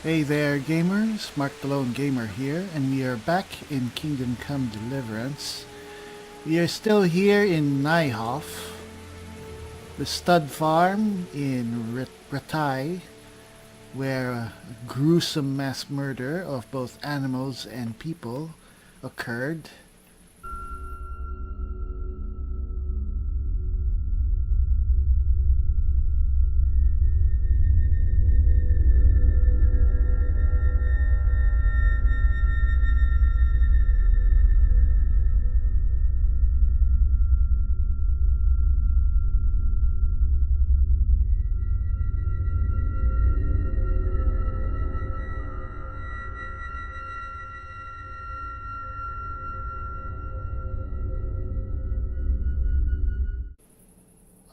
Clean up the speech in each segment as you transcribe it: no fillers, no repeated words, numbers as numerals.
Hey there, gamers. Mark the Lone Gamer here, and we are back in Kingdom Come Deliverance. We are still here in Nyhoff, the stud farm in Ratai, where a gruesome mass murder of both animals and people occurred.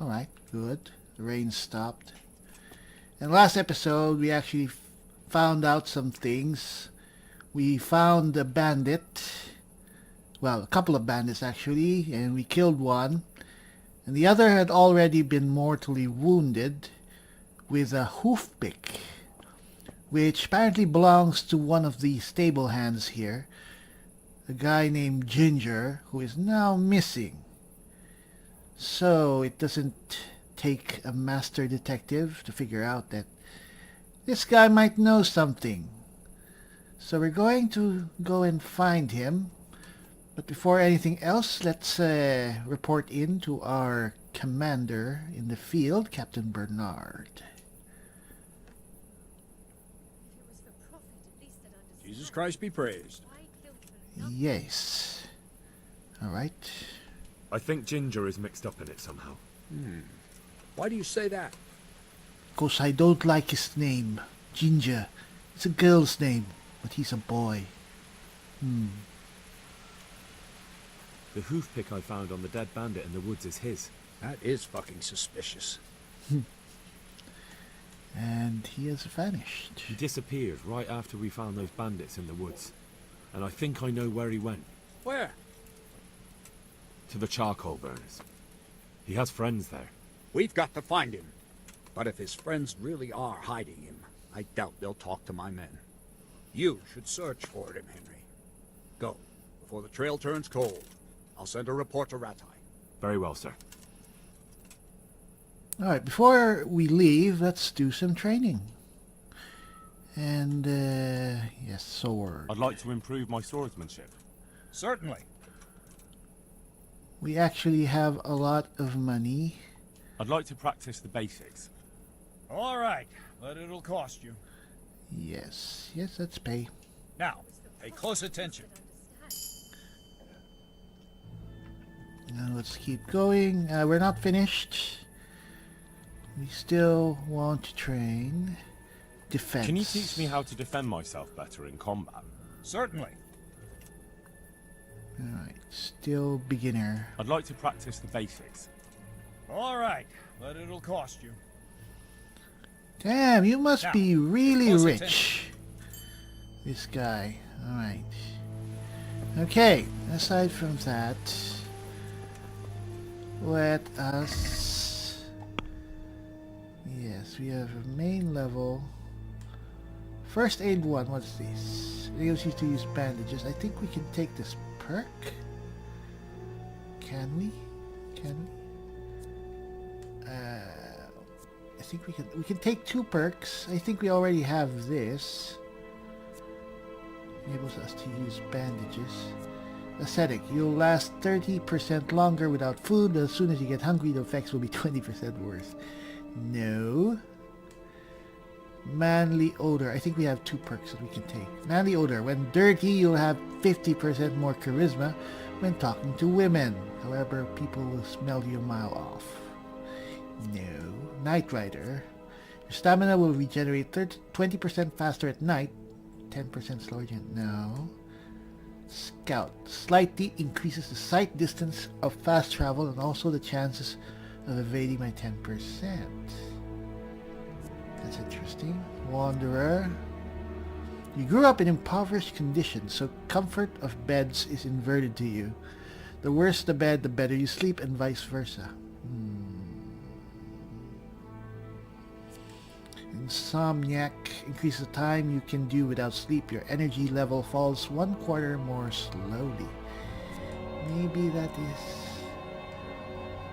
Alright, good. The rain stopped. In the last episode, we actually found out some things. We found a bandit. Well, a couple of bandits actually, and we killed one. And the other had already been mortally wounded with a hoof pick, which apparently belongs to one of the stable hands here. A guy named Ginger, who is now missing. So it doesn't take a master detective to figure out that this guy might know something. So we're going to go and find him. But before anything else, let's report in to our commander in the field, Captain Bernard. Jesus Christ be praised. Yes. All right. I think Ginger is mixed up in it somehow. Why do you say that? Because I don't like his name. Ginger. It's a girl's name, but he's a boy. The hoof pick I found on the dead bandit in the woods is his. That is fucking suspicious. And he has vanished. He disappeared right after we found those bandits in the woods. And I think I know where he went. Where? To the charcoal burners. He has friends there. We've got to find him. But if his friends really are hiding him, I doubt they'll talk to my men. You should search for him, Henry. Go, before the trail turns cold. I'll send a report to Ratai. Very well, sir. Alright, before we leave, let's do some training. And, yes, sword. I'd like to improve my swordsmanship. Certainly. We actually have a lot of money. I'd like to practice the basics. All right, but it'll cost you. Yes, let's pay. Now, pay close attention. Now let's keep going. We're not finished. We still want to train defense. Can you teach me how to defend myself better in combat? Certainly. Alright, still beginner. I'd like to practice the basics. All right, but it'll cost you. Damn, you must Now, be really close rich. attention. This guy. Alright. Okay, aside from that, let us... Yes, we have a main level. First aid 1, what's this? It allows you to use bandages. I think we can take this perk. Can we? I think we can take 2 perks. I think we already have this. Enables us to use bandages. Ascetic. You'll last 30% longer without food. As soon as you get hungry, the effects will be 20% worse. No. Manly Odor. I think we have 2 perks that we can take. Manly Odor. When dirty, you'll have 50% more charisma when talking to women. However, people will smell you a mile off. No. Night Rider. Your stamina will regenerate 20% faster at night. 10% slower again. No. Scout. Slightly increases the sight distance of fast travel and also the chances of evading by 10%. That's interesting. Wanderer. You grew up in impoverished conditions, so comfort of beds is inverted to you. The worse the bed, the better you sleep, and vice versa. Insomniac increases the time you can do without sleep. Your energy level falls 1/4 more slowly. Maybe that is...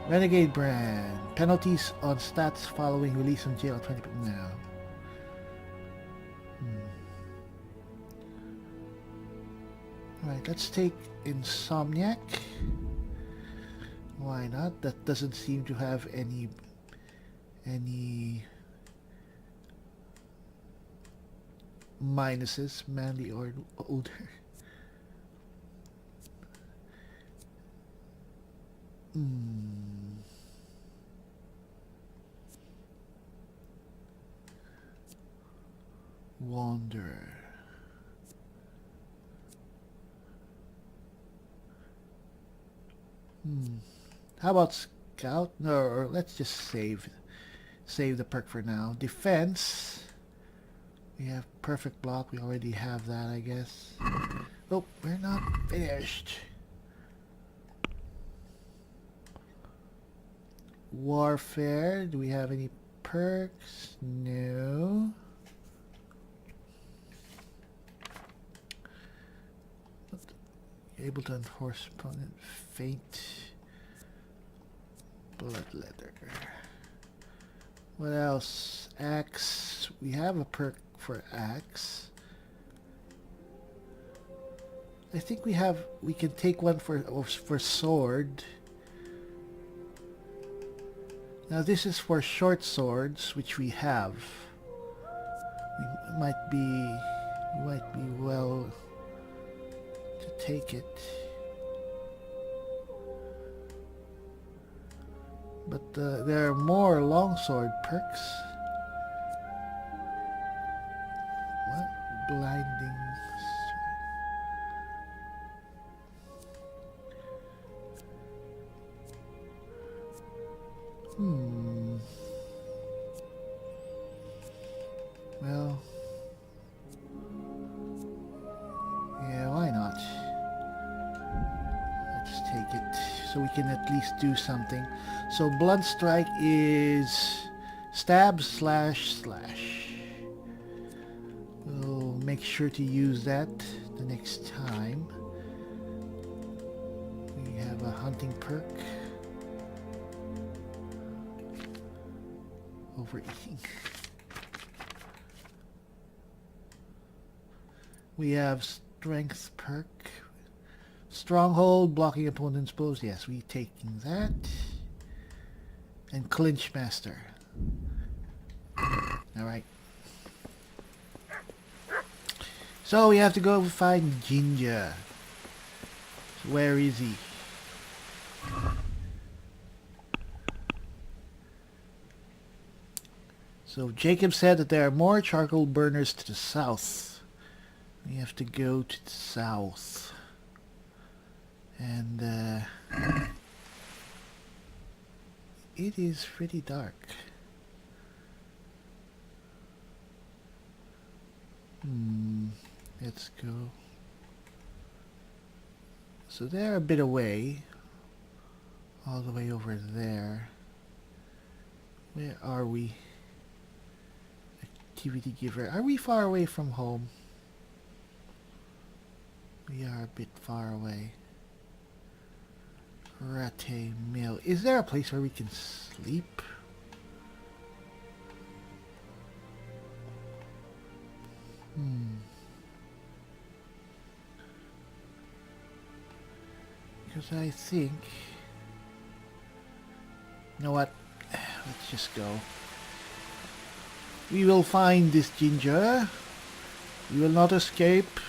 Renegade brand. Penalties on stats following release from jail at 20 now. Alright, let's take Insomniac. Why not? That doesn't seem to have any minuses, manly or older. Wanderer. How about Scout? No, or let's just save the perk for now. Defense. We have perfect block. We already have that, I guess. Oh, we're not finished. Warfare. Do we have any perks? No. Able to enforce opponent fate. Bloodletter. What else? Axe. We have a perk for axe. I think we can take one for sword. Now this is for short swords, which we have. We might be well to take it. But there are more longsword perks. What? Blinding strike. Well, yeah, why not? Let's take it so we can at least do something. So blunt strike is stab slash. We'll make sure to use that the next time. We have a hunting perk. Overeating. We have strength perk. Stronghold, blocking opponent's blows. Yes, we taking that. And clinch master. Alright. So we have to go find Ginger. So where is he? So Jacob said that there are more charcoal burners to the south. We have to go to the south. And it is pretty dark. Let's go. So they're a bit away. All the way over there. Where are we? Activity giver. Are we far away from home? We are a bit far away. Ratte Mill. Is there a place where we can sleep? Because I think... You know what? Let's just go. We will find this Ginger. We will not escape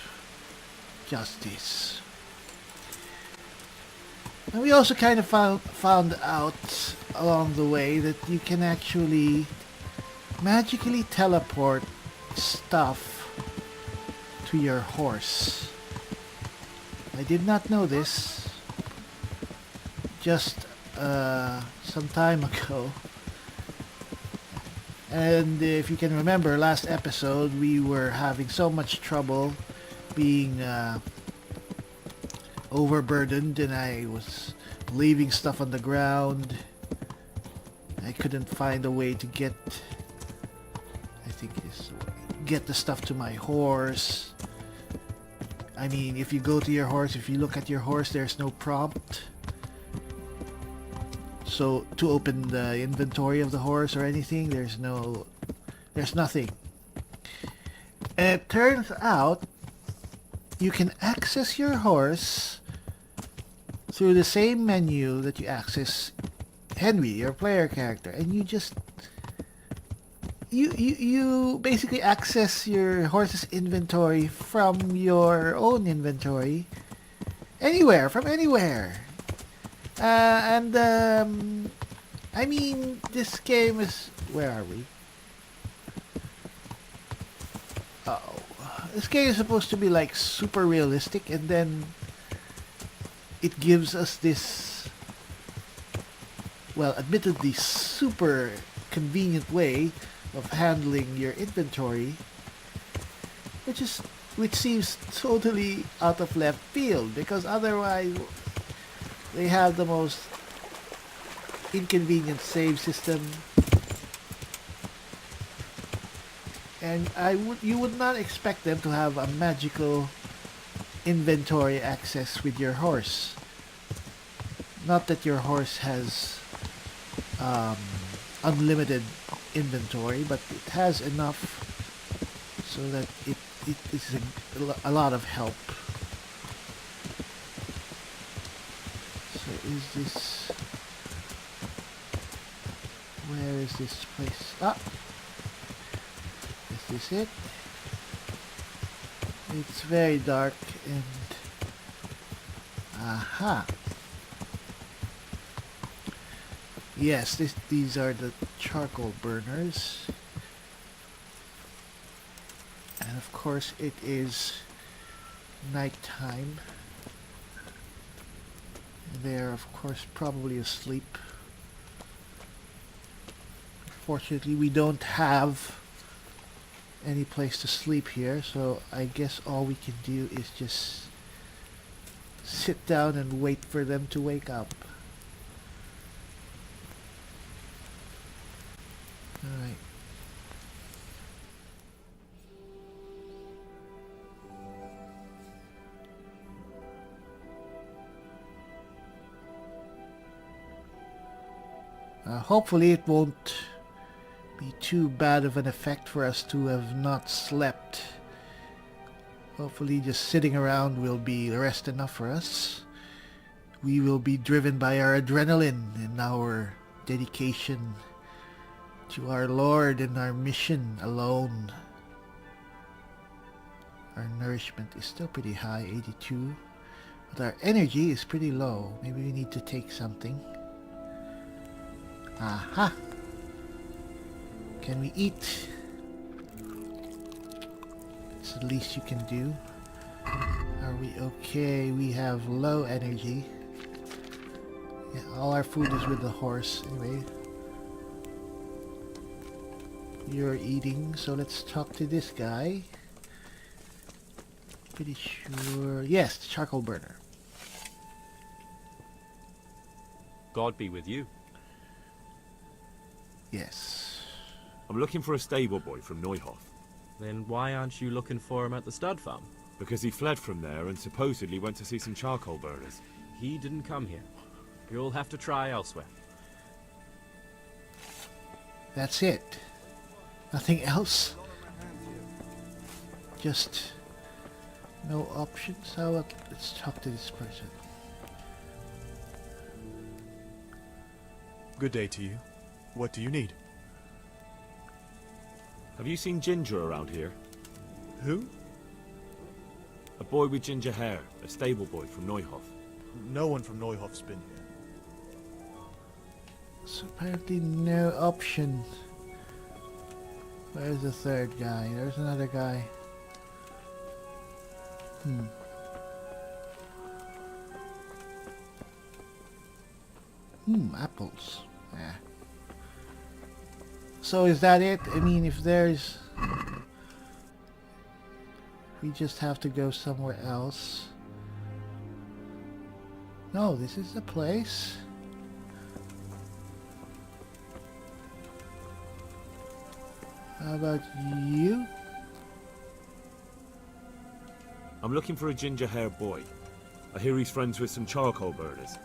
justice. And we also kind of found out along the way that you can actually magically teleport stuff to your horse. I did not know this just some time ago. And if you can remember last episode, we were having so much trouble being overburdened, and I was leaving stuff on the ground. I couldn't find a way to get, I get the stuff to my horse. I mean, if you go to your horse, if you look at your horse, there's no prompt. So to open the inventory of the horse or anything, there's nothing. And it turns out you can access your horse through the same menu that you access Henry, your player character, and you just you basically access your horse's inventory from your own inventory from anywhere. I mean, this game is... Where are we? Oh. This game is supposed to be like super realistic, and then it gives us this, well, admittedly super convenient way of handling your inventory, which seems totally out of left field, because otherwise they have the most inconvenient save system, and you would not expect them to have a magical inventory access with your horse. Not that your horse has unlimited inventory, but it has enough so that it is a lot of help. So is this... Where is this place? Ah! Is this it? It's very dark and... Aha! Yes, these are the charcoal burners. And of course it is nighttime. They're of course probably asleep. Fortunately, we don't have any place to sleep here, so I guess all we can do is just sit down and wait for them to wake up. Alright. Hopefully it won't be too bad of an effect for us to have not slept. Hopefully just sitting around will be rest enough for us. We will be driven by our adrenaline and our dedication to our Lord and our mission alone. Our nourishment is still pretty high, 82. But our energy is pretty low. Maybe we need to take something. Aha! Can we eat? It's the least you can do. Are we okay? We have low energy. Yeah, all our food is with the horse. Anyway. You're eating, so let's talk to this guy. Pretty sure... Yes, the charcoal burner. God be with you. Yes. I'm looking for a stable boy from Neuhof. Then why aren't you looking for him at the stud farm? Because he fled from there and supposedly went to see some charcoal burners. He didn't come here. You'll have to try elsewhere. That's it. Nothing else? Just no options? How about let's talk to this person. Good day to you. What do you need? Have you seen Ginger around here? Who? A boy with ginger hair, a stable boy from Neuhof. No one from Neuhof's been here. So apparently no options. Where's the third guy? There's another guy. Apples. Yeah. So is that it? I mean, if there's... We just have to go somewhere else. No, this is the place. How about you? I'm looking for a ginger-haired boy. I hear he's friends with some charcoal burners.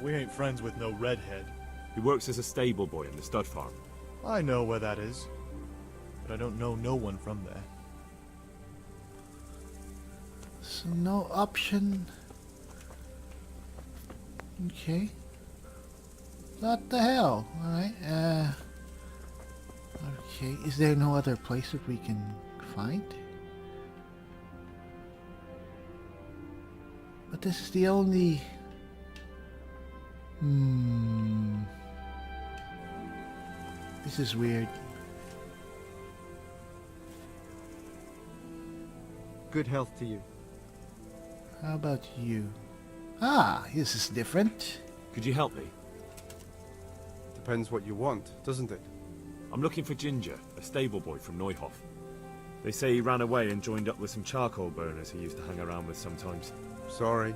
We ain't friends with no redhead. He works as a stable boy in the stud farm. I know where that is, but I don't know no one from there. So no option. Okay. What the hell? Alright, okay, is there no other place that we can find? But this is the only... This is weird. Good health to you. How about you? Ah, this is different. Could you help me? Depends what you want, doesn't it? I'm looking for Ginger, a stable boy from Neuhof. They say he ran away and joined up with some charcoal burners he used to hang around with sometimes. Sorry,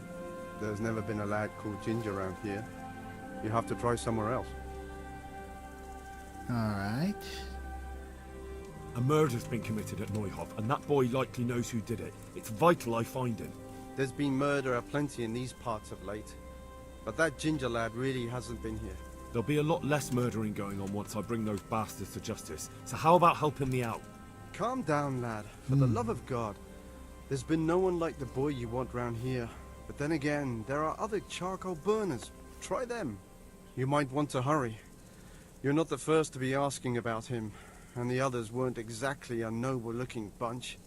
there's never been a lad called Ginger around here. You have to try somewhere else. Alright. A murder's been committed at Neuhof, and that boy likely knows who did it. It's vital I find him. There's been murder aplenty in these parts of late, but that Ginger lad really hasn't been here. There'll be a lot less murdering going on once I bring those bastards to justice. So how about helping me out? Calm down, lad. For the love of God. There's been no one like the boy you want round here. But then again, there are other charcoal burners. Try them. You might want to hurry. You're not the first to be asking about him, and the others weren't exactly a noble-looking bunch,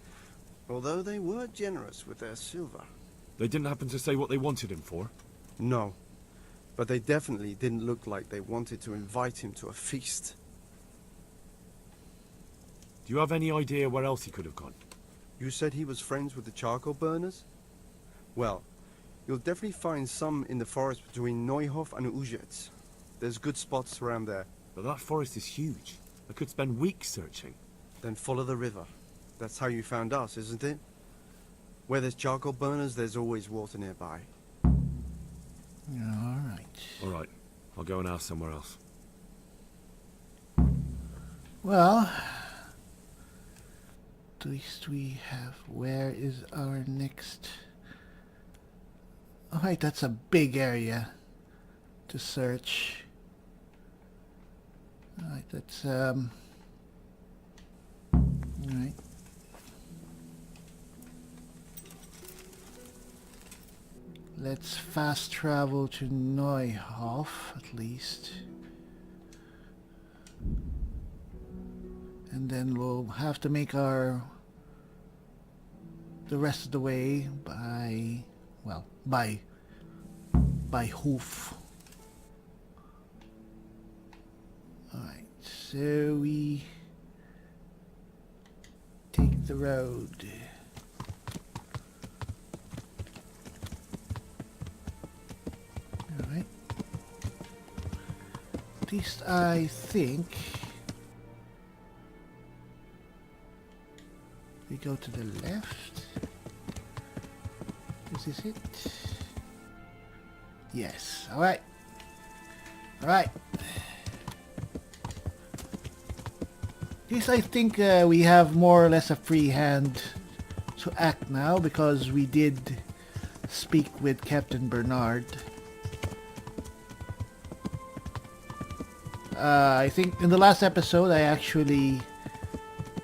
although they were generous with their silver. They didn't happen to say what they wanted him for? No, but they definitely didn't look like they wanted to invite him to a feast. Do you have any idea where else he could have gone? You said he was friends with the charcoal burners? Well, you'll definitely find some in the forest between Neuhof and Ujetz. There's good spots around there. But that forest is huge. I could spend weeks searching. Then follow the river. That's how you found us, isn't it? Where there's charcoal burners, there's always water nearby. Alright. Alright, I'll go and ask somewhere else. Well, at least we have... Where is our next... Alright, that's a big area to search. Alright, that's... Alright. Let's fast travel to Neuhof, at least. And then we'll have to make the rest of the way by, well, by hoof. Alright, so we take the road. Alright. At least I think we go to the left. Is this it? Yes. Alright. Alright. At least I think we have more or less a free hand to act now, because we did speak with Captain Bernard. I think in the last episode I actually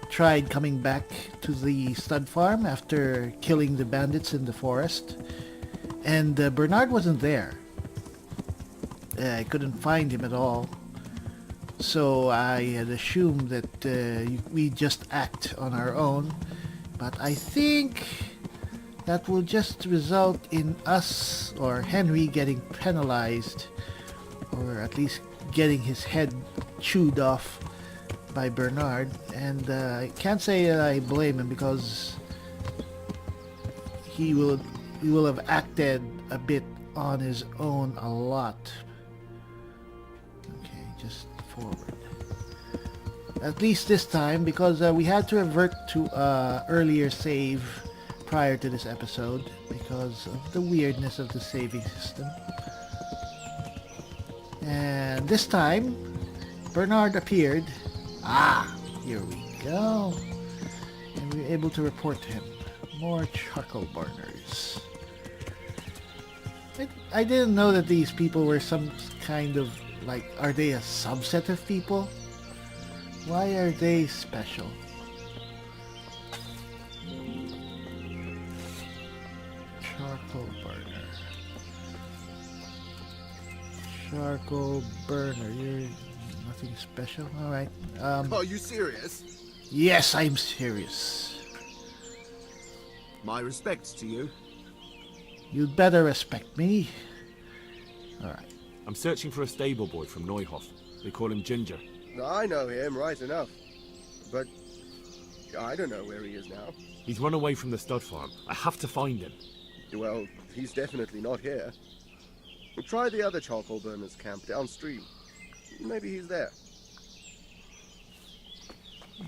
tried coming back to the stud farm after killing the bandits in the forest, and Bernard wasn't there. I couldn't find him at all, so I had assumed that we just act on our own, but I think that will just result in us or Henry getting penalized, or at least getting his head chewed off by Bernard. And I can't say that I blame him, because he will have acted a bit on his own a lot. Okay, just forward. At least this time, because we had to revert to earlier save prior to this episode because of the weirdness of the saving system. And this time, Bernard appeared. Ah, here we go. And we were able to report to him. More charcoal burners. I didn't know that these people were some kind of, like, are they a subset of people? Why are they special? Charcoal burner. Charcoal burner. You're nothing special? Alright. Are you serious? Yes, I'm serious. My respects to you. You'd better respect me. Alright. I'm searching for a stable boy from Neuhof. They call him Ginger. I know him, right enough. But I don't know where he is now. He's run away from the stud farm. I have to find him. Well, he's definitely not here. Try the other charcoal burners camp downstream. Maybe he's there.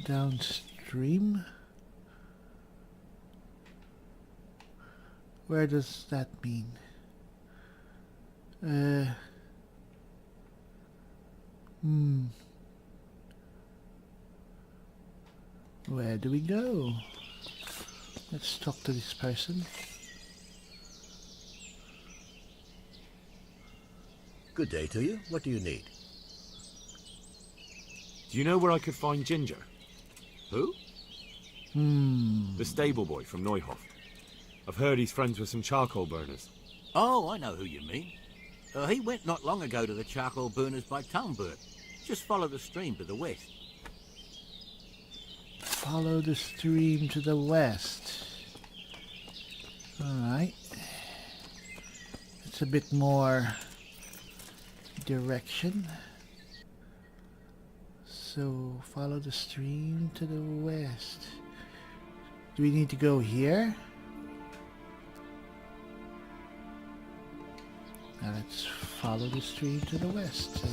Downstream? Where does that mean? Where do we go? Let's talk to this person. Good day to you. What do you need? Do you know where I could find Ginger? Who? The stable boy from Neuhof. I've heard he's friends with some charcoal burners. Oh, I know who you mean. He went not long ago to the charcoal burners by Talmberg. Just follow the stream to the west. Follow the stream to the west. Alright. It's a bit more direction. So, follow the stream to the west. Do we need to go here? Now let's follow the stream to the west.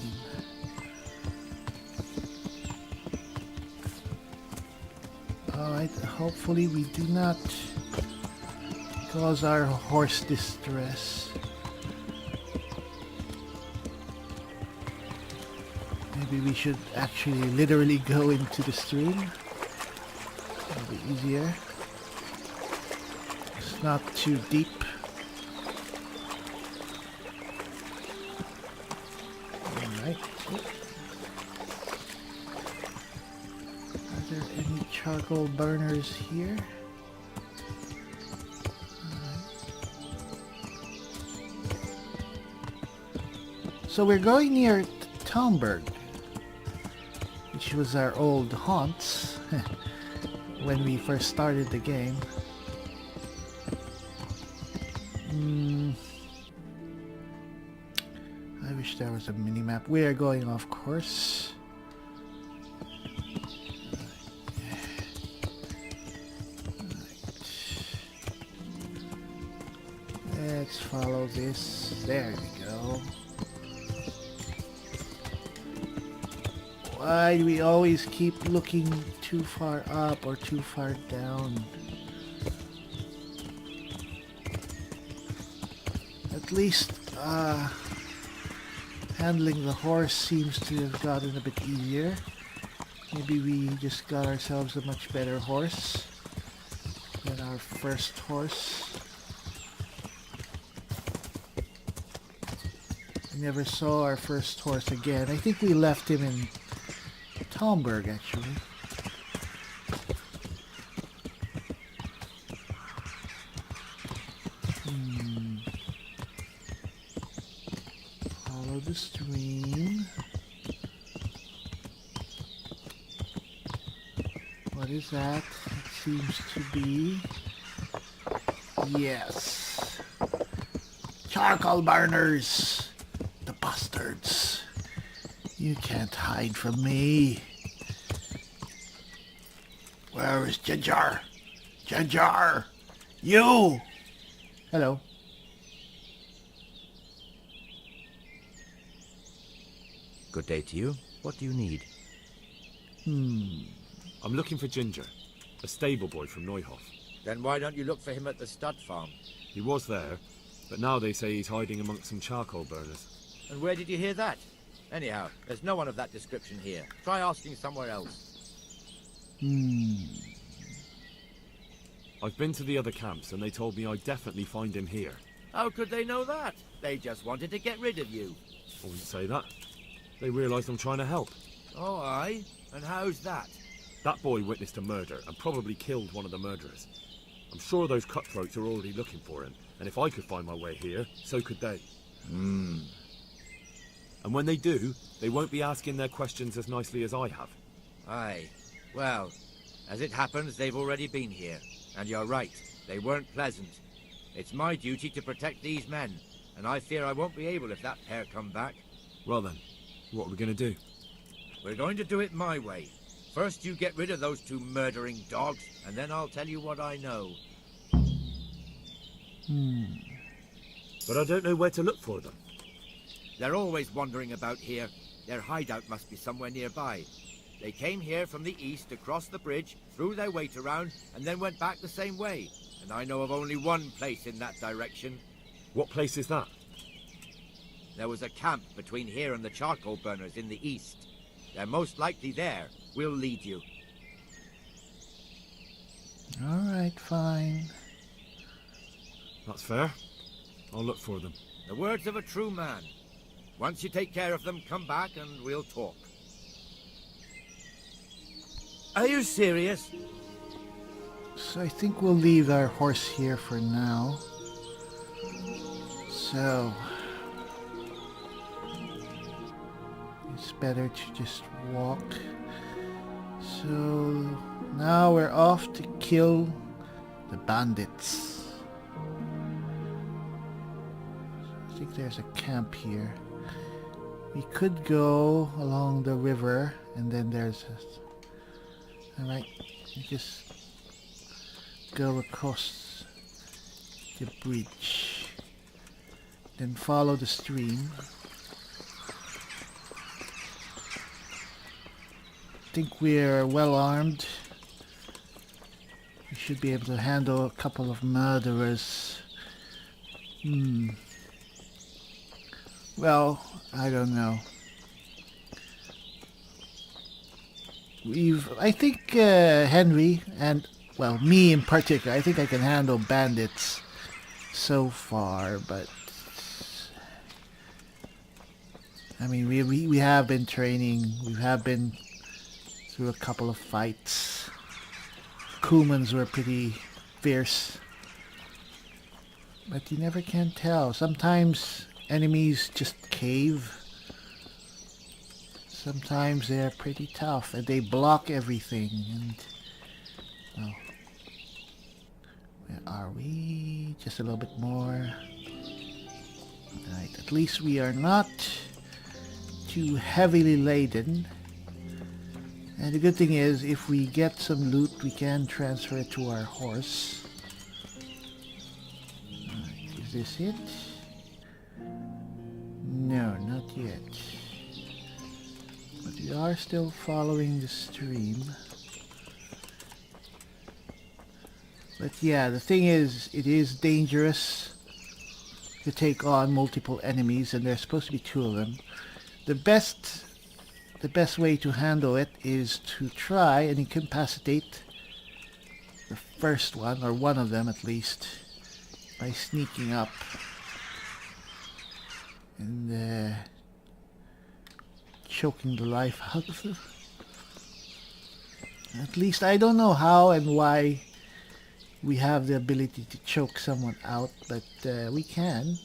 Alright, hopefully we do not cause our horse distress. Maybe we should actually literally go into the stream. That'll be easier. It's not too deep. Alright. Are there any charcoal burners here? So we're going near Talmberg, which was our old haunts when we first started the game. I wish there was a mini-map. We are going off course. Let's follow this. There we go. Why do we always keep looking too far up or too far down? At least handling the horse seems to have gotten a bit easier. Maybe we just got ourselves a much better horse than our first horse. I never saw our first horse again. I think we left him in Talmberg, actually. Follow the stream. What is that? It seems to be... Yes. Charcoal burners! The bastards. You can't hide from me. Where is Ginger? Ginger! You! Hello. Good day to you. What do you need? I'm looking for Ginger, a stable boy from Neuhof. Then why don't you look for him at the stud farm? He was there, but now they say he's hiding amongst some charcoal burners. And where did you hear that? Anyhow, there's no one of that description here. Try asking somewhere else. I've been to the other camps and they told me I'd definitely find him here. How could they know that? They just wanted to get rid of you. I wouldn't say that. They realised I'm trying to help. Oh, aye? And how's that? That boy witnessed a murder and probably killed one of the murderers. I'm sure those cutthroats are already looking for him, and if I could find my way here, so could they. And when they do, they won't be asking their questions as nicely as I have. Aye. Well, as it happens, they've already been here. And you're right, they weren't pleasant. It's my duty to protect these men, and I fear I won't be able if that pair come back. Well then, what are we going to do? We're going to do it my way. First you get rid of those two murdering dogs, and then I'll tell you what I know. But I don't know where to look for them. They're always wandering about here. Their hideout must be somewhere nearby. They came here from the east, across the bridge, threw their weight around, and then went back the same way. And I know of only one place in that direction. What place is that? There was a camp between here and the charcoal burners in the east. They're most likely there. We'll lead you. All right, fine. That's fair. I'll look for them. The words of a true man. Once you take care of them, come back and we'll talk. Are you serious? So I think we'll leave our horse here for now. So it's better to just walk. So now we're off to kill the bandits. I think there's a camp here. We could go along the river and then there's a... Alright, we just go across the bridge. Then follow the stream. I think we're well armed. We should be able to handle a couple of murderers. Well, I don't know. I think Henry, and, well, me in particular, I think I can handle bandits so far, but... I mean, we have been training, we have been through a couple of fights. Kumans were pretty fierce. But you never can tell. Sometimes enemies just cave. Sometimes they're pretty tough and they block everything. And, well, where are we? Just a little bit more. Right, at least we are not too heavily laden. And the good thing is, if we get some loot, we can transfer it to our horse. Right, is this it? No, not yet. But we are still following the stream. But yeah, the thing is, it is dangerous to take on multiple enemies, and there's supposed to be two of them. The best way to handle it is to try and incapacitate the first one, or one of them at least, by sneaking up and choking the life out of them. At least I don't know how and why we have the ability to choke someone out, but we can.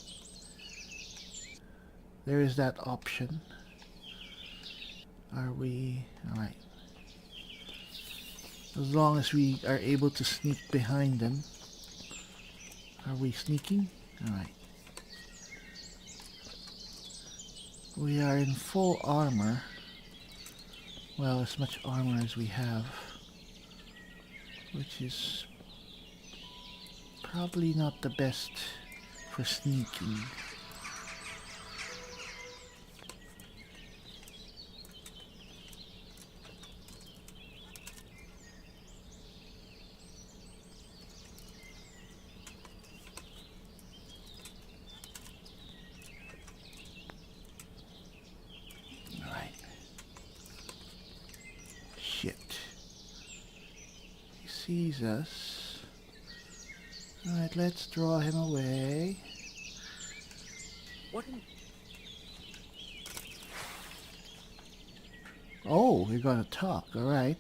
There is that option. Are we... Alright. As long as we are able to sneak behind them. Are we sneaking? Alright. We are in full armor. Well, as much armor as we have. Which is probably not the best for sneaking. Sees us. Alright, let's draw him away. What in... Oh, we're gonna talk, alright.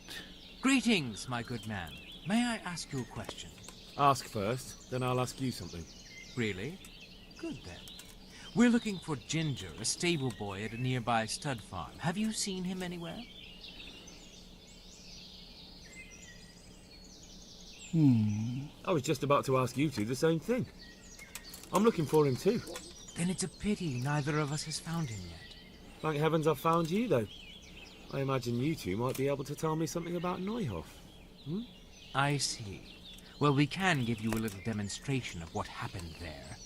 Greetings, my good man. May I ask you a question? Ask first, then I'll ask you something. Really? Good then. We're looking for Ginger, a stable boy at a nearby stud farm. Have you seen him anywhere? I was just about to ask you two the same thing. I'm looking for him too. Then it's a pity neither of us has found him yet. Thank heavens I've found you, though. I imagine you two might be able to tell me something about Neuhoff. I see. Well, we can give you a little demonstration of what happened there.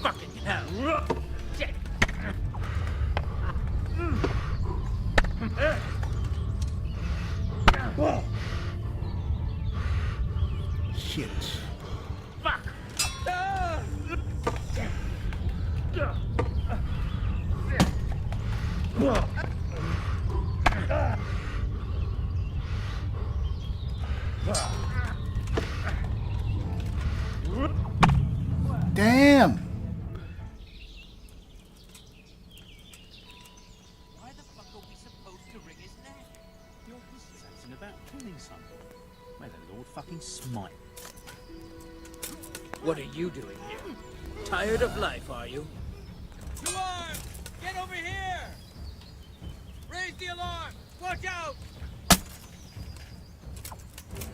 Fucking hell! Shit! Shit. Fuck! Damn! Why the fuck are we supposed to wring his neck? You're assassin about killing someone. May the Lord fucking smite. What are you doing here? Tired of life, are you? To arms! Get over here! Raise the alarm! Watch out!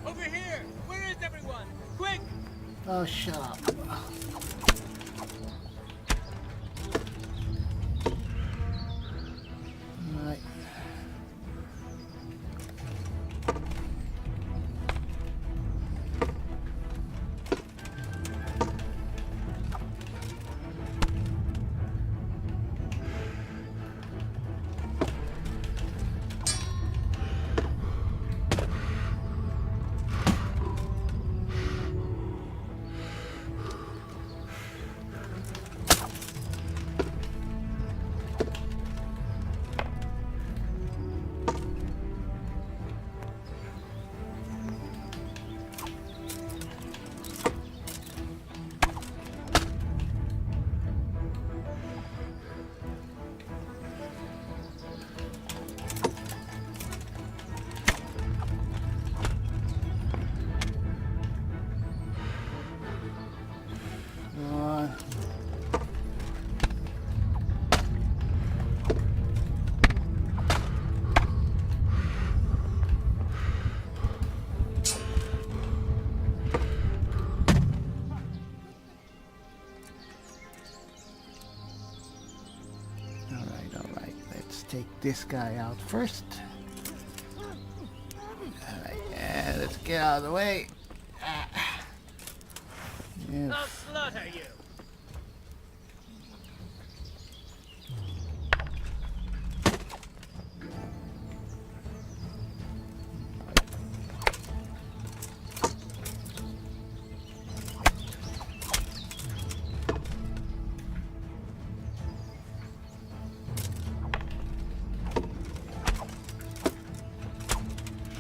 Over here! Where is everyone? Quick! Oh, shut up. Alright. Take this guy out first. Alright, and let's get out of the way. Yeah. I'll slaughter you!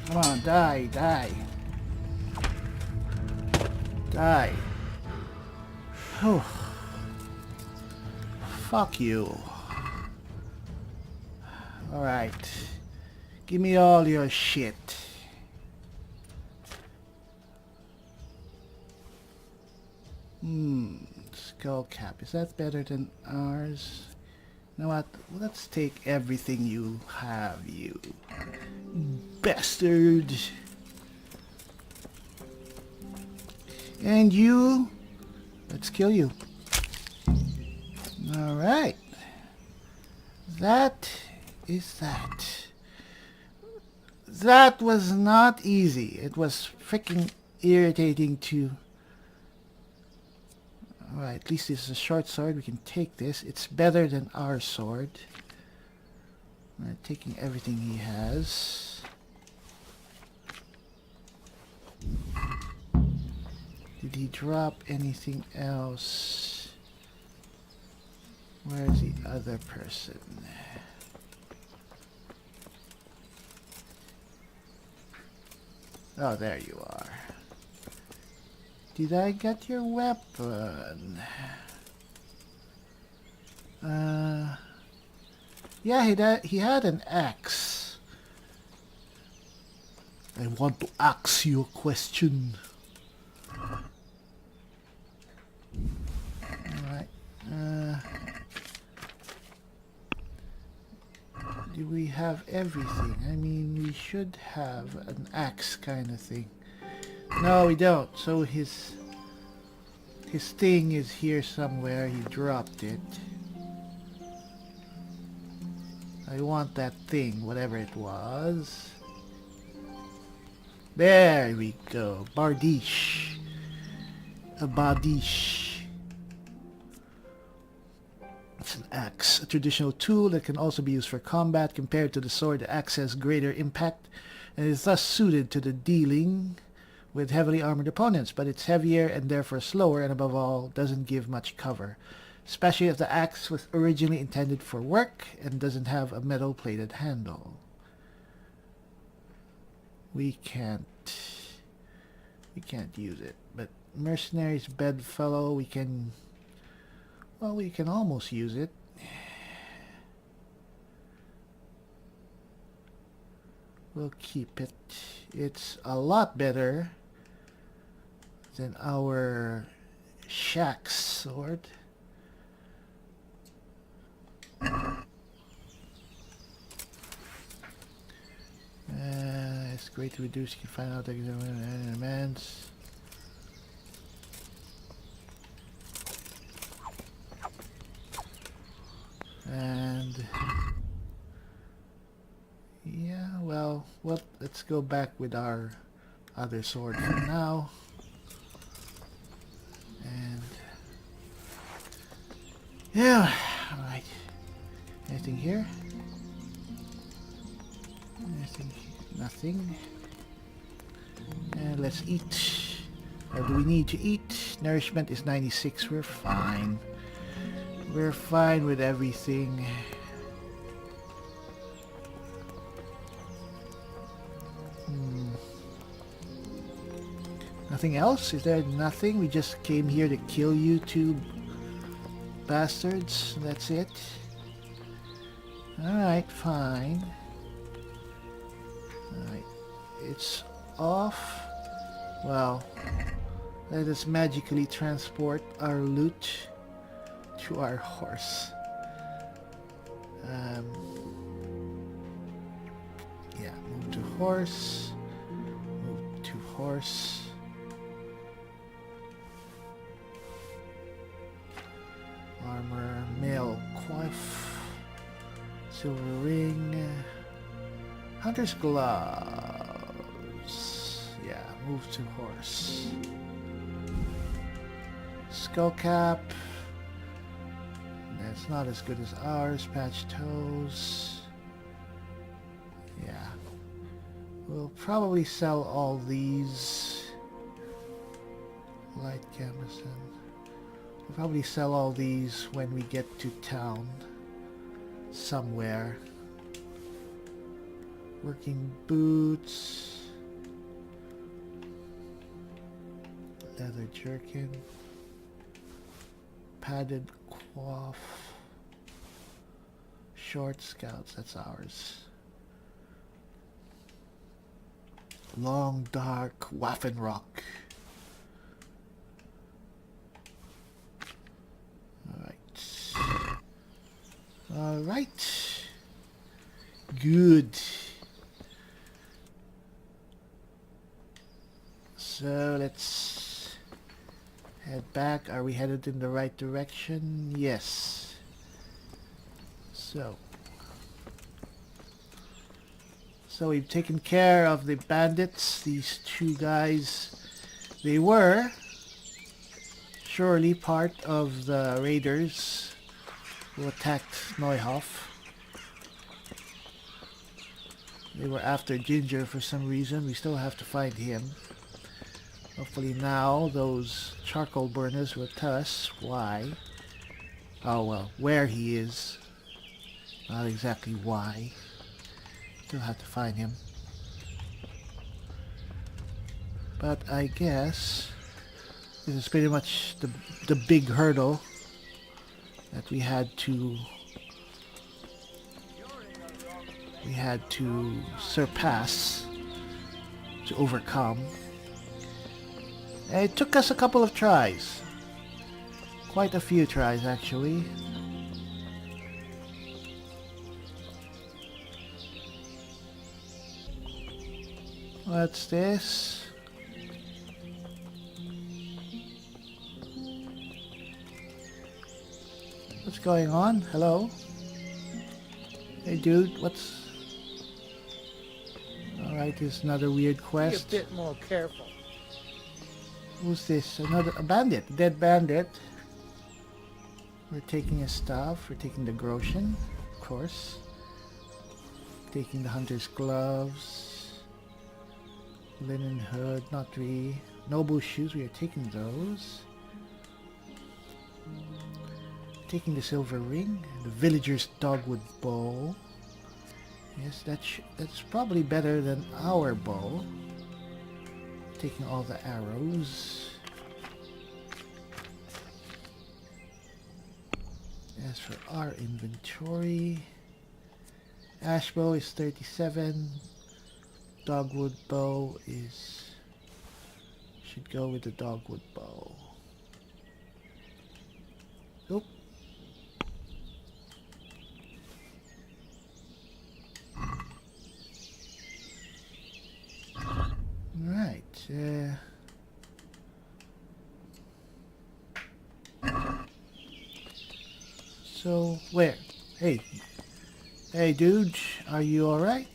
Come on, die, die. Die. Oh. Fuck you. Alright. Give me all your shit. Skull cap. Is that better than ours? You know what? Let's take everything you have, you bastard. And you, let's kill you. Alright. That is that. That was not easy. It was freaking irritating to... Alright, at least this is a short sword. We can take this. It's better than our sword. Taking everything he has. Did he drop anything else? Where's the other person? Oh, there you are. Did I get your weapon? Yeah, he had an axe. I want to ask you a question. Alright. Do we have everything? I mean, we should have an axe kind of thing. No, we don't. So his thing is here somewhere. He dropped it. I want that thing, whatever it was. There we go. Bardiche. A bardiche. It's an axe, a traditional tool that can also be used for combat. Compared to the sword, the axe has greater impact and is thus suited to the dealing with heavily armored opponents, but it's heavier and therefore slower, and above all, doesn't give much cover. Especially if the axe was originally intended for work and doesn't have a metal-plated handle. We can't use it, but mercenary's bedfellow, we can almost use it. We'll keep it. It's a lot better than our Shack's sword. It's great to reduce. You can find out the demands. And yeah, well, let's go back with our other sword for now. And yeah, all right. Anything here? Anything? Nothing. And let's eat. What do we need to eat? Nourishment is 96. We're fine. We're fine with everything. Nothing else? Is there nothing? We just came here to kill you two bastards. That's it. Alright, fine. Alright. It's off. Well, let us magically transport our loot to our horse. Yeah, move to horse. Move to horse. Armor, mail, coif, silver ring, hunter's gloves. Yeah, move to horse. Skull cap. That's not as good as ours. Patch toes. Yeah. We'll probably sell all these. Light gambeson. We'll probably sell all these when we get to town. Somewhere. Working boots. Leather jerkin. Padded coif. Short scouts, that's ours. Long dark Waffenrock. Alright. Good. So let's head back. Are we headed in the right direction? Yes. So we've taken care of the bandits. These two guys, they were surely part of the raiders who attacked Neuhoff. They were after Ginger for some reason. We still have to find him. Hopefully now those charcoal burners will tell us why. Oh well, where he is. Not exactly why. Still have to find him. But I guess this is pretty much the big hurdle that we had to surpass, to overcome. And it took us a couple of tries. Quite a few tries actually. What's this? What's going on? Hello? Hey dude, what's... Alright, here's another weird quest. Be a bit more careful. Who's this? A bandit. A dead bandit. We're taking his stuff. We're taking the Groshen, of course. Taking the hunter's gloves. Linen hood, not really. Noble shoes, we are taking those. Taking the silver ring. The villager's dogwood bow. Yes, that's probably better than our bow. Taking all the arrows. As for our inventory, ash bow is 37. Dogwood bow should go with the dogwood bow. Oop. Right. So where? Hey dude, are you alright?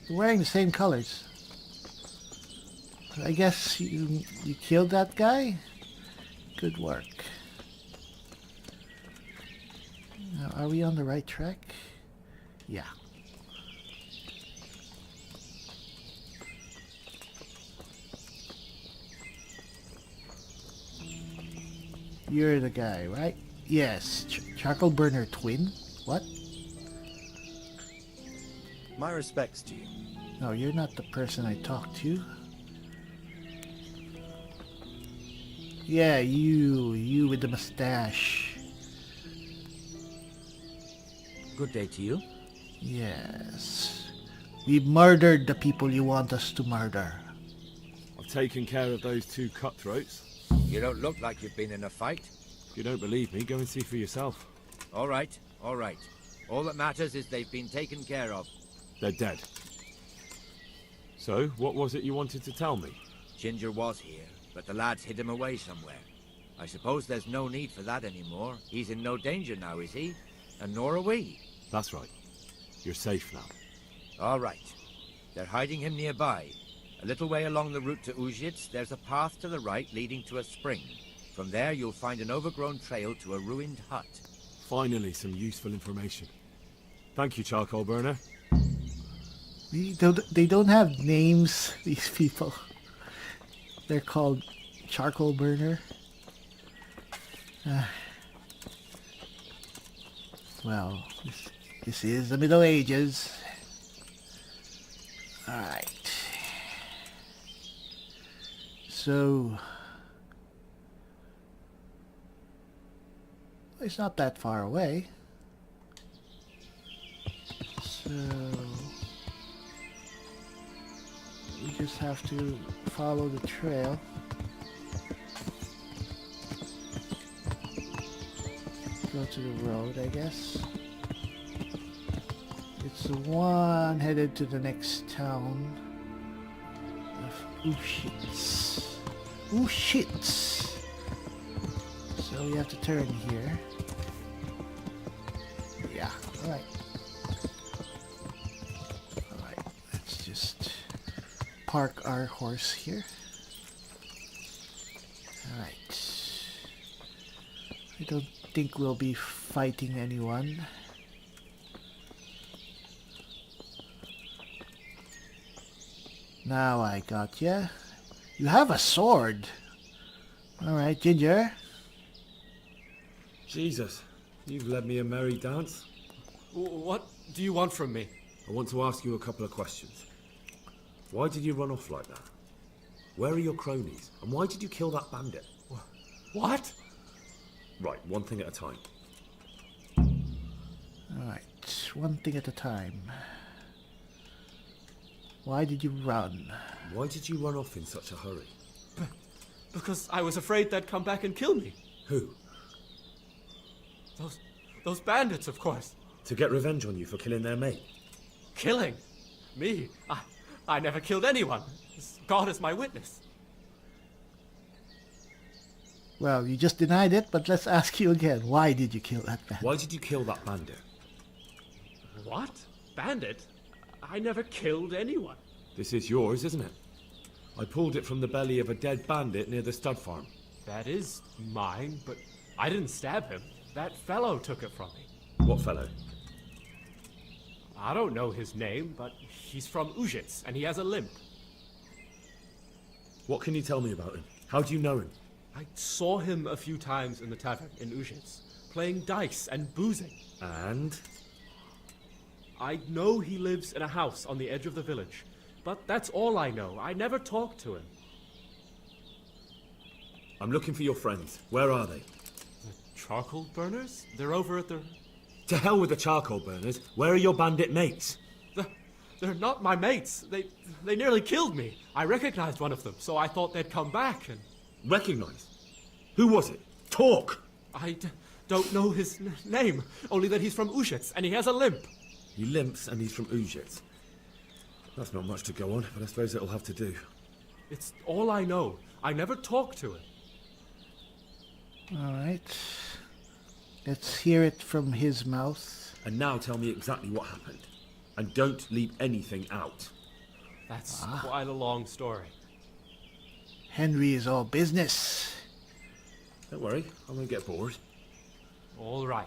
You're wearing the same colors. I guess you killed that guy? Good work. Now, are we on the right track? Yeah. You're the guy, right? Yes. Charcoal burner twin? What? My respects to you. No, you're not the person I talked to. Yeah, you with the mustache. Good day to you. Yes. We murdered the people you want us to murder. I've taken care of those two cutthroats. You don't look like you've been in a fight. If you don't believe me, go and see for yourself. All right, all right. All that matters is they've been taken care of. They're dead. So, what was it you wanted to tell me? Ginger was here, but the lads hid him away somewhere. I suppose there's no need for that anymore. He's in no danger now, is he? And nor are we. That's right. You're safe now. All right. They're hiding him nearby. A little way along the route to Uzhitz, there's a path to the right leading to a spring. From there, you'll find an overgrown trail to a ruined hut. Finally, some useful information. Thank you, Charcoal Burner. They don't have names, these people. They're called Charcoal Burner. Well, this is the Middle Ages. Alright. So... it's not that far away. So... we just have to follow the trail. Go to the road, I guess. It's the one headed to the next town of Ushitz. Ushitz! So we have to turn here. Alright. Alright, let's just park our horse here. Alright. I don't think we'll be fighting anyone. Now I got ya. You have a sword. Alright, Ginger. Jesus, you've led me a merry dance. What do you want from me? I want to ask you a couple of questions. Why did you run off like that? Where are your cronies? And why did you kill that bandit? What? Right, one thing at a time. Alright, one thing at a time. Why did you run? Why did you run off in such a hurry? Because I was afraid they'd come back and kill me. Who? Those bandits, of course. To get revenge on you for killing their mate? Killing? Me? I never killed anyone. God is my witness. Well, you just denied it, but let's ask you again. Why did you kill that bandit? Why did you kill that bandit? What? Bandit? I never killed anyone. This is yours, isn't it? I pulled it from the belly of a dead bandit near the stud farm. That is mine, but I didn't stab him. That fellow took it from me. What fellow? I don't know his name, but he's from Uzhitz, and he has a limp. What can you tell me about him? How do you know him? I saw him a few times in the tavern in Uzhitz, playing dice and boozing. And? I know he lives in a house on the edge of the village, but that's all I know. I never talked to him. I'm looking for your friends. Where are they? The charcoal burners? They're over at the... To hell with the charcoal burners. Where are your bandit mates? They're not my mates. They nearly killed me. I recognized one of them, so I thought they'd come back and... Recognize? Who was it? Talk! I don't know his name, only that he's from Uzhitz, and he has a limp. He limps and he's from Uzhitz. That's not much to go on, but I suppose it'll have to do. It's all I know. I never talked to him. Alright. Let's hear it from his mouth. And now tell me exactly what happened. And don't leave anything out. That's quite a long story. Henry is all business. Don't worry, I won't get bored. All right.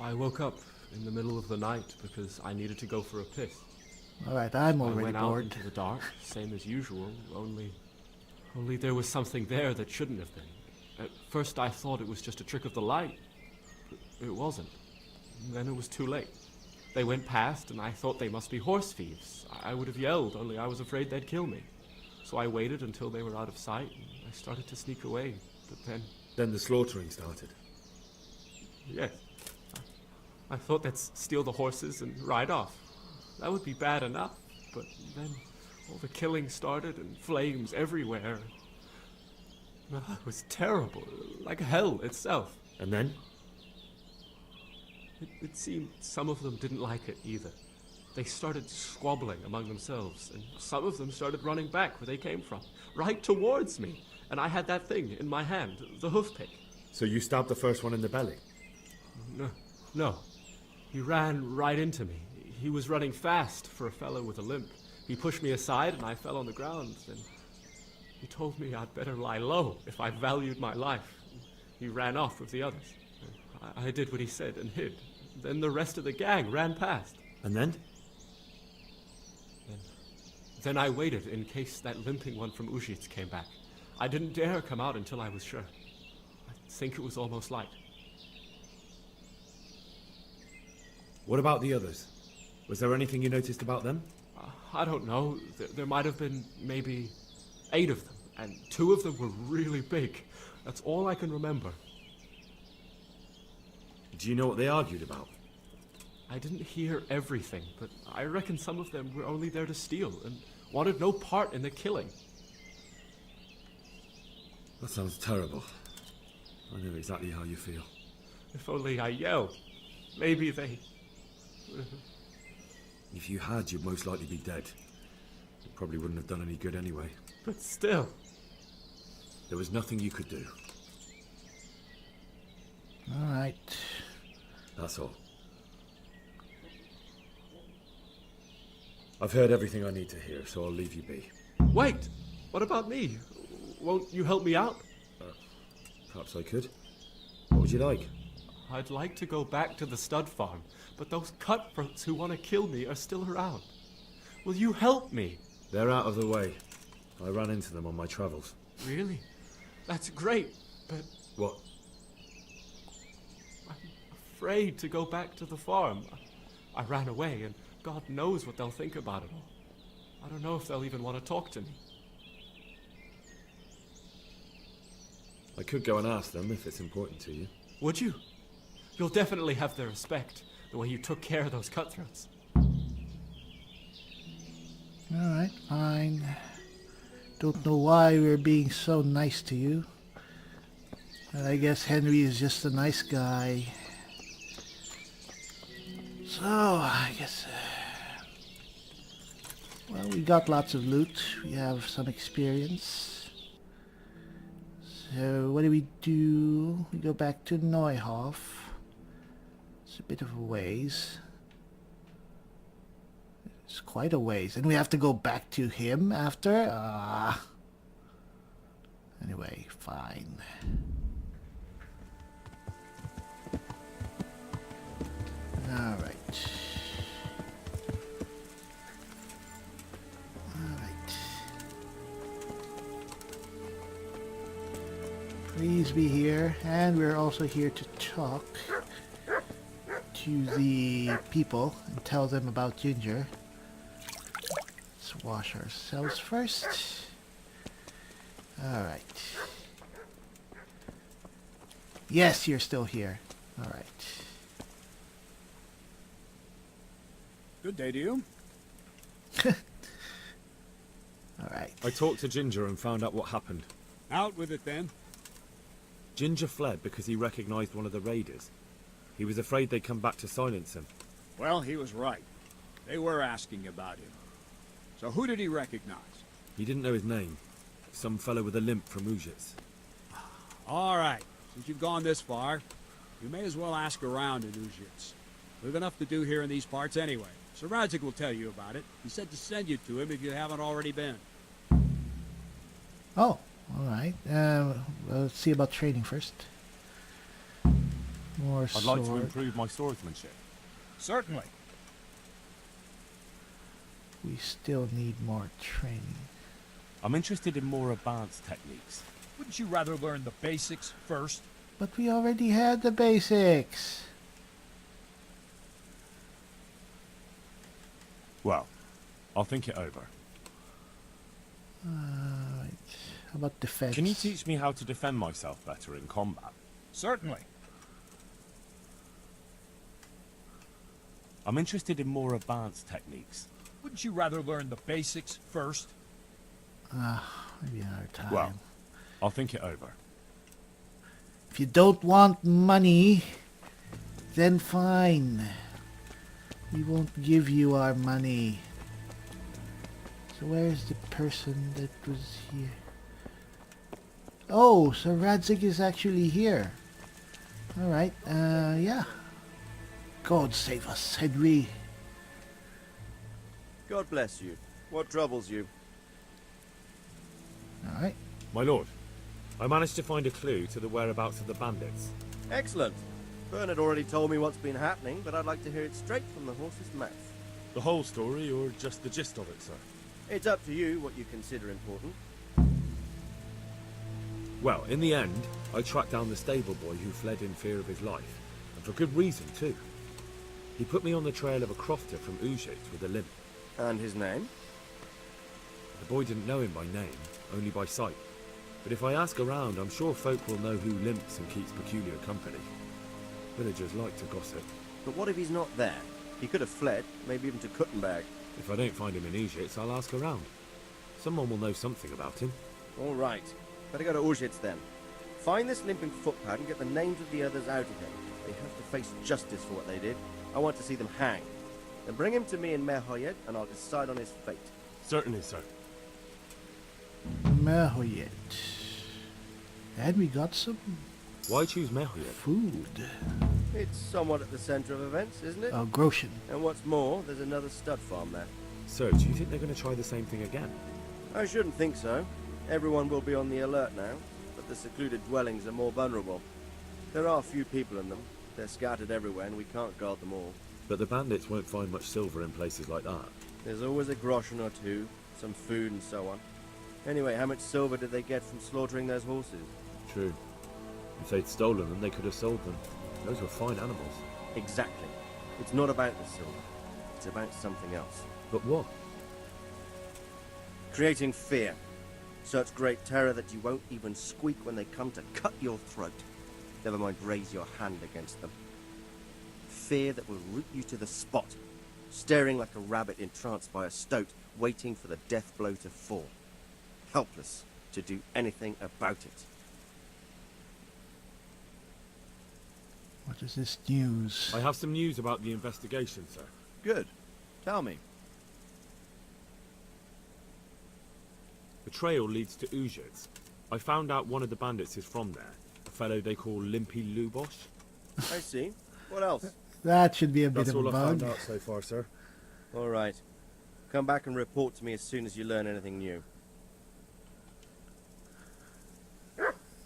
I woke up in the middle of the night because I needed to go for a piss. Alright, I'm I already went bored. out into the dark, same as usual, only there was something there that shouldn't have been. At first I thought it was just a trick of the light. But it wasn't. Then it was too late. They went past and I thought they must be horse thieves. I would have yelled, only I was afraid they'd kill me. So I waited until they were out of sight and I started to sneak away. But then... Then the slaughtering started. Yes. I thought they'd steal the horses and ride off. That would be bad enough, but then all the killing started and flames everywhere. It was terrible, like hell itself. And then? It seemed some of them didn't like it either. They started squabbling among themselves, and some of them started running back where they came from, right towards me. And I had that thing in my hand, the hoof pick. So you stabbed the first one in the belly? No. He ran right into me. He was running fast for a fellow with a limp. He pushed me aside and I fell on the ground. Then he told me I'd better lie low if I valued my life. He ran off with the others. I did what he said and hid. Then the rest of the gang ran past. And then? Then I waited in case that limping one from Uzhitz came back. I didn't dare come out until I was sure. I think it was almost light. What about the others? Was there anything you noticed about them? I don't know. There might have been maybe 8 of them, and 2 of them were really big. That's all I can remember. Do you know what they argued about? I didn't hear everything, but I reckon some of them were only there to steal and wanted no part in the killing. That sounds terrible. I know exactly how you feel. If only I yelled. Maybe they... If you had, you'd most likely be dead. It probably wouldn't have done any good anyway. But still... There was nothing you could do. Alright. That's all. I've heard everything I need to hear, so I'll leave you be. Wait! What about me? Won't you help me out? Perhaps I could. What would you like? I'd like to go back to the stud farm, but those cutthroats who want to kill me are still around. Will you help me? They're out of the way. I ran into them on my travels. Really? That's great, but What? I'm afraid to go back to the farm. I ran away, and God knows what they'll think about it all. I don't know if they'll even want to talk to me. I could go and ask them if it's important to you. Would you? You'll definitely have their respect, the way you took care of those cutthroats. Alright, fine. Don't know why we're being so nice to you. But I guess Henry is just a nice guy. So, I guess... well, we got lots of loot. We have some experience. So, what do? We go back to Neuhof. It's a bit of a ways. It's quite a ways. And we have to go back to him after? Anyway, fine. Alright. Please be here, and we're also here to talk to the people and tell them about Ginger. Let's wash ourselves first. Alright. Yes, you're still here. Alright. Good day to you. Alright. I talked to Ginger and found out what happened. Out with it then. Ginger fled because he recognized one of the raiders. He was afraid they'd come back to silence him. Well, he was right. They were asking about him. So who did he recognize? He didn't know his name. Some fellow with a limp from Ujits. All right. Since you've gone this far, you may as well ask around in Ujits. We've enough to do here in these parts anyway. Sir Radzik will tell you about it. He said to send you to him if you haven't already been. Oh, alright. Let's see about training first. More I'd like to improve my swordsmanship. Certainly. We still need more training. I'm interested in more advanced techniques. Wouldn't you rather learn the basics first? But we already had the basics. Well, I'll think it over. Right. How about defense? Can you teach me how to defend myself better in combat? Certainly. I'm interested in more advanced techniques. Wouldn't you rather learn the basics first? Maybe another time. Well, I'll think it over. If you don't want money, then fine. We won't give you our money. So where's the person that was here? Oh, so Radzik is actually here. Alright, yeah. God save us, Henry. God bless you. What troubles you? Alright. My lord, I managed to find a clue to the whereabouts of the bandits. Excellent. Bernard already told me what's been happening, but I'd like to hear it straight from the horse's mouth. The whole story, or just the gist of it, sir? It's up to you what you consider important. Well, in the end, I tracked down the stable boy who fled in fear of his life, and for good reason, too. He put me on the trail of a crofter from Ujits with a limp. And his name? The boy didn't know him by name, only by sight. But if I ask around, I'm sure folk will know who limps and keeps peculiar company. Villagers like to gossip. But what if he's not there? He could have fled, maybe even to Kuttenberg. If I don't find him in Ujits, I'll ask around. Someone will know something about him. All right. Better go to Ujits then. Find this limping footpad and get the names of the others out of him. They have to face justice for what they did. I want to see them hanged. Then bring him to me in Merhoyed and I'll decide on his fate. Certainly, sir. Merhoyed. And we got some Why choose Merhoyed? food. It's somewhat at the center of events, isn't it? Oh, Groshen. And what's more, there's another stud farm there. Sir, do you think they're going to try the same thing again? I shouldn't think so. Everyone will be on the alert now, but the secluded dwellings are more vulnerable. There are few people in them. They're scattered everywhere and we can't guard them all. But the bandits won't find much silver in places like that. There's always a groschen or two, some food and so on. Anyway, how much silver did they get from slaughtering those horses? True. If they'd stolen them, they could have sold them. Those were fine animals. Exactly. It's not about the silver. It's about something else. But what? Creating fear. Such great terror that you won't even squeak when they come to cut your throat. Never mind raise your hand against them. Fear that will root you to the spot, staring like a rabbit entranced by a stoat, waiting for the death blow to fall. Helpless to do anything about it. What is this news? I have some news about the investigation, sir. Good. Tell me. The trail leads to Uzhitz. I found out one of the bandits is from there. A fellow they call Limpy Lubosh. I see. What else? That should be a bit That's of a all I found bug. out so far, sir. All right. Come back and report to me as soon as you learn anything new.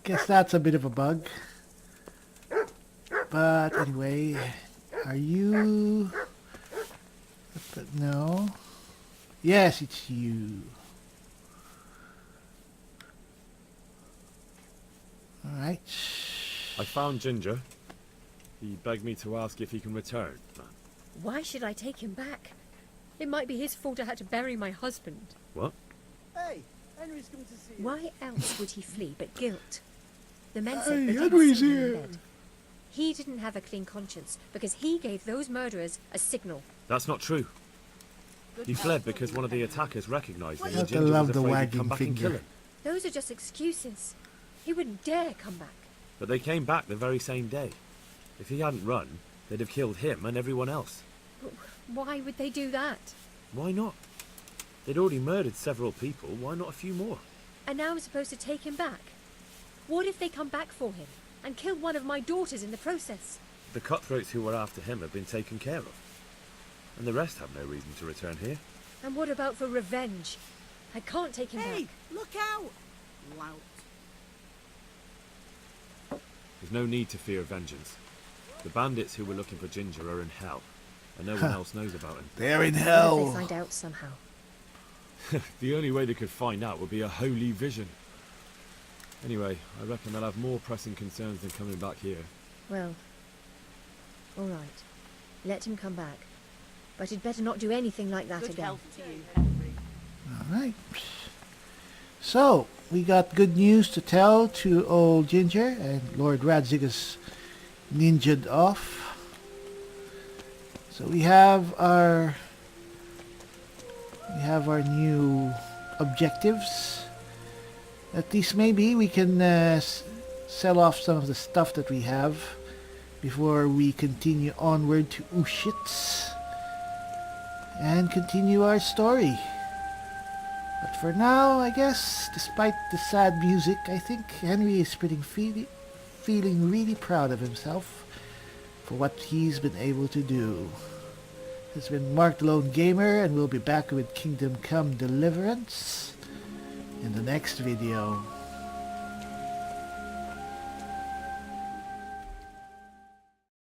Guess that's a bit of a bug. But anyway, are you... No. Yes, it's you. Alright. I found Ginger. He begged me to ask if he can return. Why should I take him back? It might be his fault I had to bury my husband. What? Hey, Henry's coming to see you. Why else would he flee but guilt? The men said Hey, that Henry's he was here. in bed. He didn't have a clean conscience because he gave those murderers a signal. That's not true. He fled because one of the attackers recognized him I and Ginger love was the afraid he'd wagging come back and kill finger. him. Those are just excuses. He wouldn't dare come back. But they came back the very same day. If he hadn't run, they'd have killed him and everyone else. Why would they do that? Why not? They'd already murdered several people, why not a few more? And now I'm supposed to take him back? What if they come back for him and kill one of my daughters in the process? The cutthroats who were after him have been taken care of. And the rest have no reason to return here. And what about for revenge? I can't take him back. Look out! Lout. There's no need to fear vengeance. The bandits who were looking for Ginger are in hell, and no one else knows about him. They're in What if hell. they find out somehow? The only way they could find out would be a holy vision. Anyway, I reckon they'll have more pressing concerns than coming back here. Well, all right. Let him come back. But he'd better not do anything like that again. Alright. So, we got good news to tell to old Ginger, and Lord Radzig is ninja'd off. So we have our new objectives. At least maybe we can sell off some of the stuff that we have before we continue onward to Uzhitz and continue our story. But for now, I guess, despite the sad music, I think Henry is feeling really proud of himself for what he's been able to do. This has been Mark the Lone Gamer, and we'll be back with Kingdom Come Deliverance in the next video.